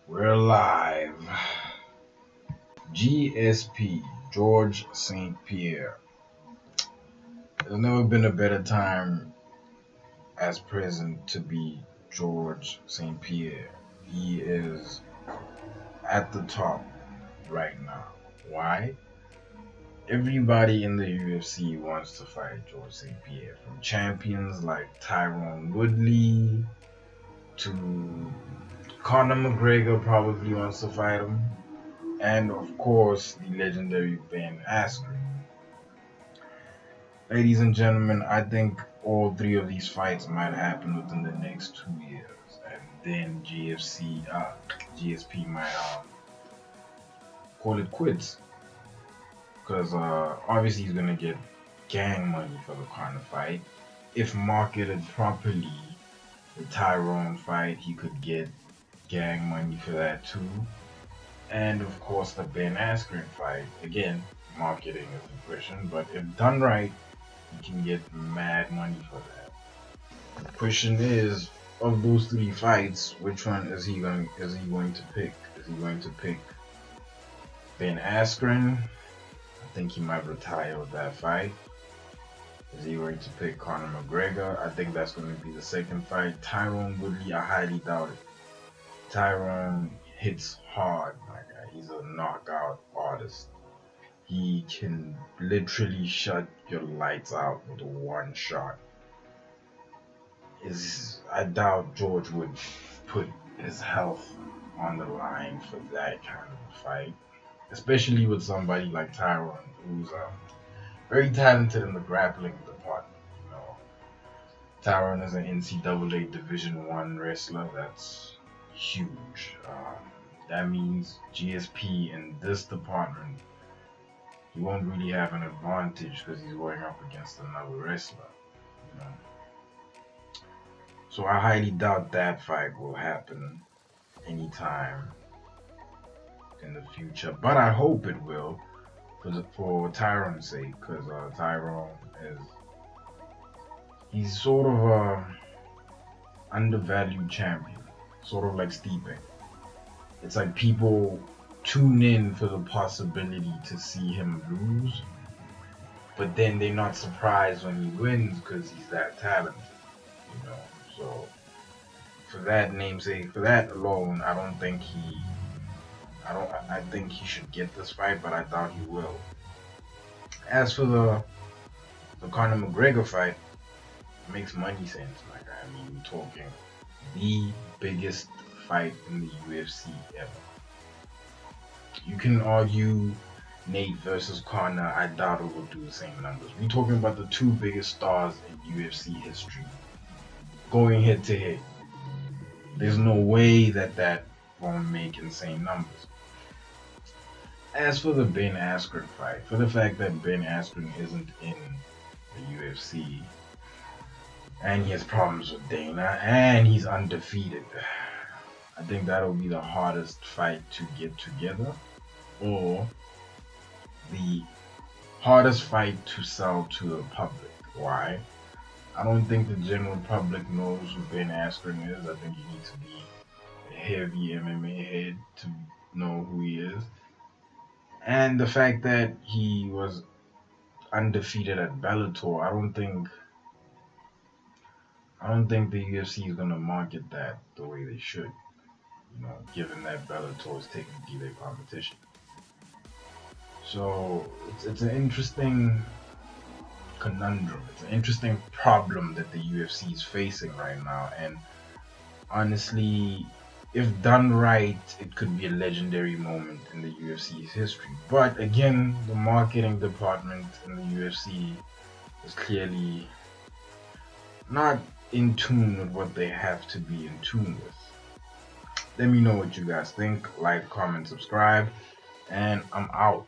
We're live. GSP, George St Pierre. There's never been a better time as present to be George St Pierre. He is at the top right now. Why? Everybody in the UFC wants to fight George St Pierre, from champions like Tyron Woodley to Conor McGregor probably wants to fight him, and of course the legendary Ben Askren. Ladies and gentlemen, I think all three of these fights might happen within the next 2 years, and then GSP might call it quits, because obviously he's gonna get gang money for the Conor fight. If marketed properly, the Tyrone fight, he could get gang money for that too. And of course the Ben Askren fight, again, marketing is the question, but if done right, you can get mad money for that. The question is, of those three fights, which one is he going to pick? Is he going to pick Ben Askren? I think he might retire with that fight. Is he going to pick Conor McGregor? I think that's going to be the second fight. Tyron Woodley, I highly doubt it. Tyron hits hard, my guy. He's a knockout artist. He can literally shut your lights out with one shot. I doubt George would put his health on the line for that kind of a fight, especially with somebody like Tyron, who's very talented in the grappling department. You know, Tyron is an NCAA Division I wrestler. That's huge. That means GSP in this department, he won't really have an advantage because he's going up against another wrestler. You know? So I highly doubt that fight will happen anytime in the future, but I hope it will for Tyron's sake, because Tyron he's sort of a undervalued champion, sort of like Stipe. It's like people tune in for the possibility to see him lose, but then they're not surprised when he wins because he's that talented, you know. So for that namesake, for that alone, I think he should get this fight, but I doubt he will. As for the Conor McGregor fight, it makes money sense. Like, I mean, we're talking the biggest fight in the UFC ever. You can argue Nate versus Conor. I doubt it will do the same numbers. We're talking about the two biggest stars in UFC history going head to head. There's no way that won't make insane numbers. As for the Ben Askren fight, for the fact that Ben Askren isn't in the UFC, and he has problems with Dana, and he's undefeated, I think that'll be the hardest fight to get together, or the hardest fight to sell to the public. Why? I don't think the general public knows who Ben Askren is. I think you need to be a heavy MMA head to know who he is. And the fact that he was undefeated at Bellator, I don't think the UFC is gonna market that the way they should. You know, given that Bellator is technically their competition. So it's an interesting conundrum. It's an interesting problem that the UFC is facing right now, and honestly, if done right, it could be a legendary moment in the UFC's history. But again, the marketing department in the UFC is clearly not in tune with what they have to be in tune with. Let me know what you guys think. Like, comment, subscribe, and I'm out.